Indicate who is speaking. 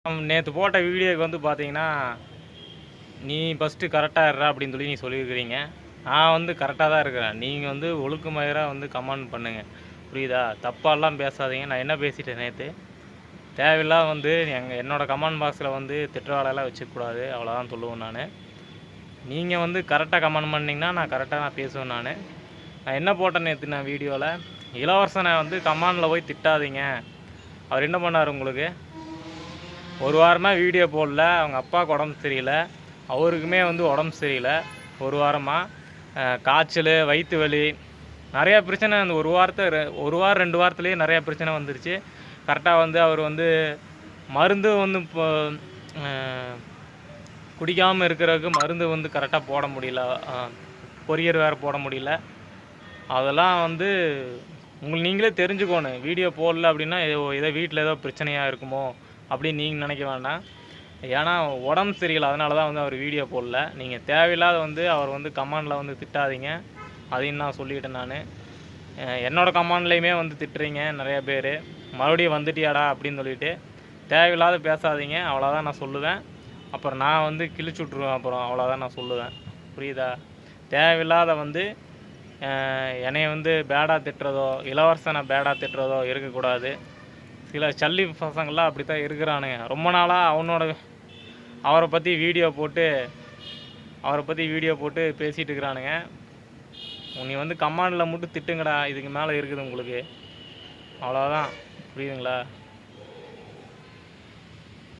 Speaker 1: நேற்று போட்ட வீடியோக்கு வந்து பார்த்தீங்கன்னா, நீ ஃபஸ்ட்டு கரெக்டாக இருடா அப்படின்னு சொல்லி சொல்லியிருக்கிறீங்க. நான் வந்து கரெக்டாக தான் இருக்கிறேன். நீங்கள் வந்து ஒழுக்கமயிராக வந்து கமெண்ட் பண்ணுங்கள். புரியுதா? தப்பாலாம் பேசாதீங்க. நான் என்ன பேசிட்டேன் நேற்று? தேவையில்லாம வந்து என்னோடய கமெண்ட் பாக்ஸில் வந்து திட்டுற வேலையெல்லாம் வச்சுக்கக்கூடாது. அவ்வளோதான் சொல்லுவேன் நான். நீங்கள் வந்து கரெக்டாக கமெண்ட் பண்ணிங்கன்னா நான் கரெக்டாக பேசுவேன் நான். நான் என்ன போட்டேன் நேற்று நான் வீடியோவில், இளவரசனை வந்து கமெண்டில் போய் திட்டாதீங்க. அவர் என்ன பண்ணார் உங்களுக்கு? ஒரு வாரமாக வீடியோ போடல. அவங்க அப்பாவுக்கு உடம்பு சரியில்லை, அவருக்குமே வந்து உடம்பு சரியில்லை. ஒரு வாரமாக காய்ச்சல், வயிற்று வலி, நிறையா பிரச்சனை. அந்த ஒரு வாரம் 2 வாரத்துலேயே நிறையா பிரச்சனை வந்துருச்சு. கரெக்டாக வந்து அவர் வந்து மருந்து வந்து இப்போ குடிக்காமல் இருக்கிறதுக்கு மருந்து வந்து கரெக்டாக போட முடியல, கொரியர் வேறு போட முடியல. அதெல்லாம் வந்து நீங்களே தெரிஞ்சுக்கணும். வீடியோ போடல அப்படின்னா ஏதோ வீட்டில் ஏதோ பிரச்சனையாக இருக்குமோ அப்படின்னு நீங்கள் நினைக்க வேண்டாம். ஏன்னா உடம்பு சரியில்லை, அதனால தான் வந்து அவர் வீடியோ போடல. நீங்கள் தேவையில்லாத வந்து அவர் வந்து கமெண்டில் வந்து திட்டாதீங்க. அதையும் நான் சொல்லிவிட்டேன் நான். என்னோடய கமெண்ட்லேயுமே வந்து திட்டுறீங்க நிறையா பேர். மறுபடியும் வந்துட்டியாடா அப்படின்னு சொல்லிவிட்டு தேவையில்லாத பேசாதீங்க. அவ்வளோதான் நான் சொல்லுவேன். அப்புறம் நான் வந்து கிழிச்சு விட்ருவேன். அப்புறம் அவ்வளோதான் நான் சொல்லுவேன். புரியுதா? தேவையில்லாத வந்து என்னை வந்து பேடாக திட்டுறதோ, இளவரசனை பேடாக திட்டுறதோ இருக்கக்கூடாது. சில சல்லி பசங்கள்லாம் அப்படி தான் இருக்கிறானுங்க. ரொம்ப நாளாக அவரை பற்றி வீடியோ போட்டு பேசிகிட்டு இருக்கிறானுங்க. நீ வந்து கமாண்டில் மட்டும் திட்டுங்கடா, இதுக்கு மேலே இருக்குது உங்களுக்கு. அவ்வளோதான். புரியுதுங்களா?